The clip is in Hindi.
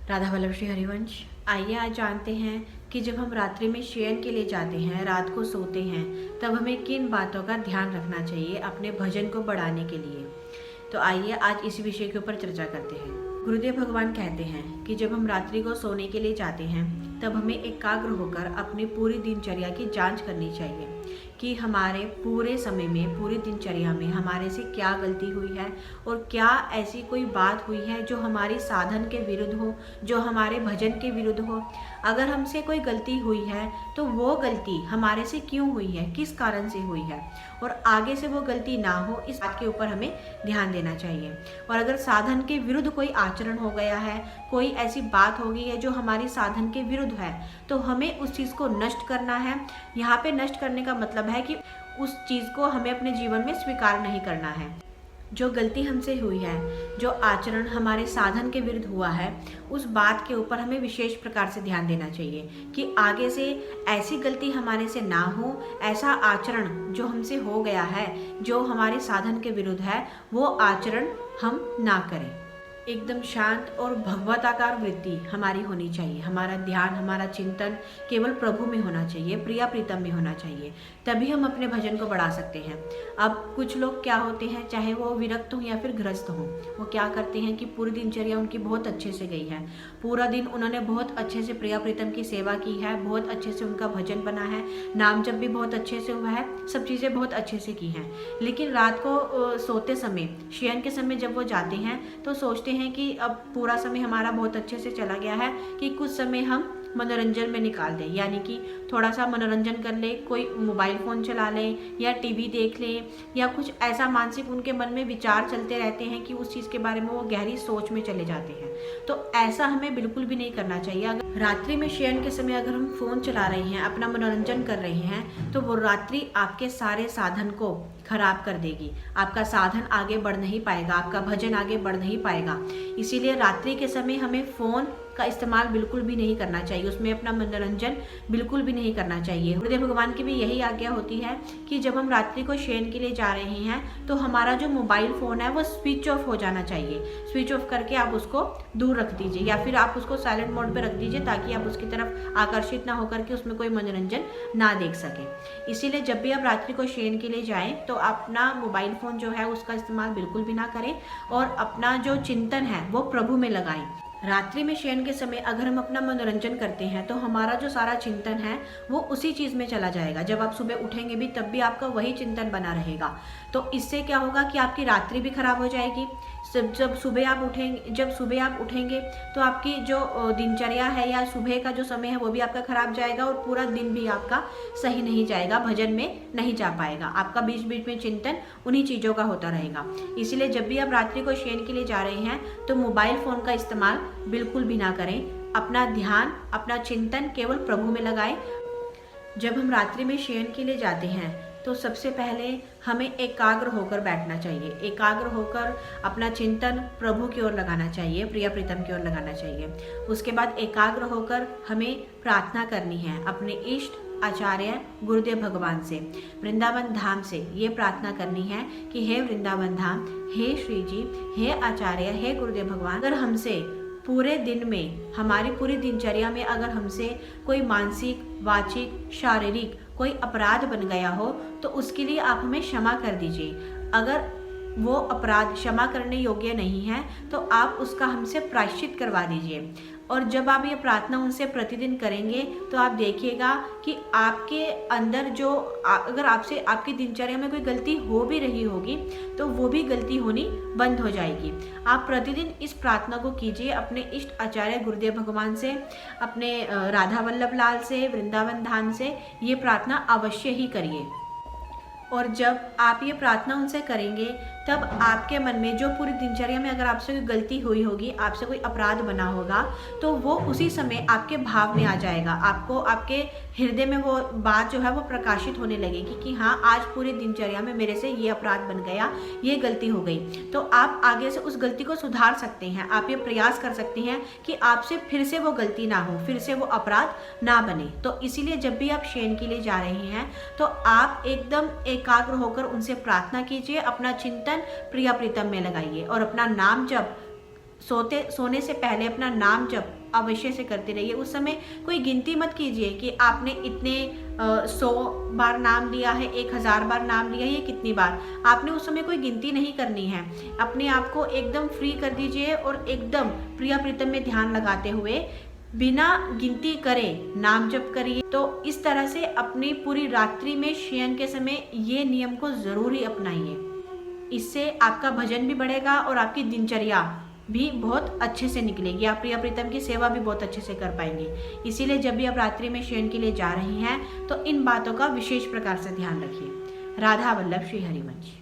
राधा वल्लभ श्री हरिवंश। आइए आज जानते हैं कि जब हम रात्रि में शयन के लिए जाते हैं, रात को सोते हैं, तब हमें किन बातों का ध्यान रखना चाहिए अपने भजन को बढ़ाने के लिए। तो आइए आज इसी विषय के ऊपर चर्चा करते हैं। गुरुदेव भगवान कहते हैं कि जब हम रात्रि को सोने के लिए जाते हैं तब हमें एकाग्र होकर अपनी पूरी दिनचर्या की जांच करनी चाहिए कि हमारे पूरे समय में, पूरी दिनचर्या में हमारे से क्या गलती हुई है और क्या ऐसी कोई बात हुई है जो हमारी साधन के विरुद्ध हो, जो हमारे भजन के विरुद्ध हो। अगर हमसे कोई गलती हुई है तो वो गलती हमारे से क्यों हुई है, किस कारण से हुई है, और आगे से वो गलती ना हो, इस बात के ऊपर हमें ध्यान देना चाहिए। और अगर साधन के विरुद्ध कोई आचरण हो गया है, कोई ऐसी बात हो गई है जो हमारी साधन के विरुद्ध है, तो हमें उस चीज़ को नष्ट करना है। यहाँ पे नष्ट करने का मतलब है कि उस चीज़ को हमें अपने जीवन में स्वीकार नहीं करना है। जो गलती हमसे हुई है, जो आचरण हमारे साधन के विरुद्ध हुआ है, उस बात के ऊपर हमें विशेष प्रकार से ध्यान देना चाहिए कि आगे से ऐसी गलती हमारे से ना हो। ऐसा आचरण जो हमसे हो गया है, जो हमारे साधन के विरुद्ध है, वो आचरण हम ना करें। एकदम शांत और भगवताकार वृत्ति हमारी होनी चाहिए। हमारा ध्यान, हमारा चिंतन केवल प्रभु में होना चाहिए, प्रिया प्रीतम में होना चाहिए। तभी हम अपने भजन को बढ़ा सकते हैं। अब कुछ लोग क्या होते हैं, चाहे वो विरक्त हों या फिर गृहस्थ हों, वो क्या करते हैं कि पूरी दिनचर्या उनकी बहुत अच्छे से गई है, पूरा दिन उन्होंने बहुत अच्छे से प्रिया प्रीतम की सेवा की है, बहुत अच्छे से उनका भजन बना है, नाम जप भी बहुत अच्छे से हुआ है, सब चीज़ें बहुत अच्छे से की हैं। लेकिन रात को सोते समय, शयन के समय जब वो जाते हैं तो सोचते हैं कि अब पूरा समय हमारा बहुत अच्छे से चला गया है, कि कुछ समय हम मनोरंजन में निकाल दें, यानी कि थोड़ा सा मनोरंजन कर ले, कोई मोबाइल फ़ोन चला लें या टीवी देख लें, या कुछ ऐसा मानसिक उनके मन में विचार चलते रहते हैं कि उस चीज़ के बारे में वो गहरी सोच में चले जाते हैं। तो ऐसा हमें बिल्कुल भी नहीं करना चाहिए। अगर रात्रि में शयन के समय अगर हम फ़ोन चला रहे हैं, अपना मनोरंजन कर रहे हैं, तो वो रात्रि आपके सारे साधन को खराब कर देगी। आपका साधन आगे बढ़ नहीं पाएगा, आपका भजन आगे बढ़ नहीं पाएगा। इसीलिए रात्रि के समय हमें फ़ोन का इस्तेमाल बिल्कुल भी नहीं करना चाहिए, उसमें अपना मनोरंजन बिल्कुल भी नहीं करना चाहिए। गुरुदेव भगवान की भी यही आज्ञा होती है कि जब हम रात्रि को शयन के लिए जा रहे हैं तो हमारा जो मोबाइल फ़ोन है वो स्विच ऑफ हो जाना चाहिए। स्विच ऑफ करके आप उसको दूर रख दीजिए, या फिर आप उसको साइलेंट मोड पे रख दीजिए, ताकि आप उसकी तरफ आकर्षित ना होकर के उसमें कोई मनोरंजन ना देख सकें। इसीलिए जब भी आप रात्रि को शयन के लिए जाएं तो अपना मोबाइल फ़ोन जो है उसका इस्तेमाल बिल्कुल भी ना करें, और अपना जो चिंतन है वो प्रभु में लगाएं। रात्रि में शयन के समय अगर हम अपना मनोरंजन करते हैं तो हमारा जो सारा चिंतन है वो उसी चीज़ में चला जाएगा। जब आप सुबह उठेंगे भी तब भी आपका वही चिंतन बना रहेगा। तो इससे क्या होगा कि आपकी रात्रि भी खराब हो जाएगी। जब सुबह आप उठेंगे तो आपकी जो दिनचर्या है या सुबह का जो समय है वो भी आपका खराब जाएगा, और पूरा दिन भी आपका सही नहीं जाएगा, भजन में नहीं जा पाएगा। आपका बीच बीच में चिंतन उन्हीं चीज़ों का होता रहेगा। इसलिए जब भी आप रात्रि को शयन के लिए जा रहे हैं तो मोबाइल फ़ोन का इस्तेमाल बिल्कुल भी ना करें। अपना ध्यान, अपना चिंतन केवल प्रभु में लगाएं। जब हम रात्रि में शयन के लिए जाते हैं तो सबसे पहले हमें एकाग्र होकर बैठना चाहिए। एकाग्र होकर अपना चिंतन प्रभु की ओर लगाना चाहिए, प्रिया प्रीतम की ओर लगाना चाहिए। उसके बाद एकाग्र होकर हमें प्रार्थना करनी है अपने इष्ट आचार्य गुरुदेव भगवान से, वृंदावन धाम से ये प्रार्थना करनी है कि हे वृंदावन धाम, हे श्री जी, हे आचार्य, हे गुरुदेव भगवान, अगर हमसे पूरे दिन में, हमारी पूरी दिनचर्या में अगर हमसे कोई मानसिक, वाचिक, शारीरिक कोई अपराध बन गया हो तो उसके लिए आप हमें क्षमा कर दीजिए। अगर वो अपराध क्षमा करने योग्य नहीं है तो आप उसका हमसे प्रायश्चित करवा दीजिए। और जब आप ये प्रार्थना उनसे प्रतिदिन करेंगे तो आप देखिएगा कि आपके अंदर जो अगर आपसे आपकी दिनचर्या में कोई गलती हो भी रही होगी तो वो भी गलती होनी बंद हो जाएगी। आप प्रतिदिन इस प्रार्थना को कीजिए अपने इष्ट आचार्य गुरुदेव भगवान से, अपने राधा वल्लभ लाल से, वृंदावन धाम से ये प्रार्थना अवश्य ही करिए। और जब आप ये प्रार्थना उनसे करेंगे तब आपके मन में जो पूरी दिनचर्या में अगर आपसे कोई गलती हुई होगी, आपसे कोई अपराध बना होगा, तो वो उसी समय आपके भाव में आ जाएगा। आपको आपके हृदय में वो बात जो है वो प्रकाशित होने लगेगी कि हाँ, आज पूरी दिनचर्या में मेरे से ये अपराध बन गया, ये गलती हो गई। तो आप आगे से उस गलती को सुधार सकते हैं। आप ये प्रयास कर सकते हैं कि आपसे फिर से वो गलती ना हो, फिर से वो अपराध ना बने। तो इसीलिए जब भी आप शयन के लिए जा रहे हैं तो आप एकदम एकाग्र होकर उनसे प्रार्थना कीजिए, अपना चिंतन प्रिया प्रीतम में लगाइए और अपना नाम जप सोने से पहले अपना नाम जप अवश्य से करते रहिए। उस समय कोई गिनती मत कीजिए कि आपने इतने 100 बार नाम लिया है, 1000 बार नाम लिया है, ये कितनी बार। आपने उस समय कोई गिनती नहीं करनी है। अपने आप को एकदम फ्री कर दीजिए और एकदम प्रिया प्रीतम में ध्यान लगाते हुए बिना गिनती करे नाम जप करिए। तो इस तरह से अपनी पूरी रात्रि में शयन के समय ये नियम को जरूर ही अपनाइए। इससे आपका भजन भी बढ़ेगा और आपकी दिनचर्या भी बहुत अच्छे से निकलेगी। आप प्रिया प्रीतम की सेवा भी बहुत अच्छे से कर पाएंगे। इसीलिए जब भी आप रात्रि में शयन के लिए जा रही हैं तो इन बातों का विशेष प्रकार से ध्यान रखिए। राधा वल्लभ श्री हरिवंश।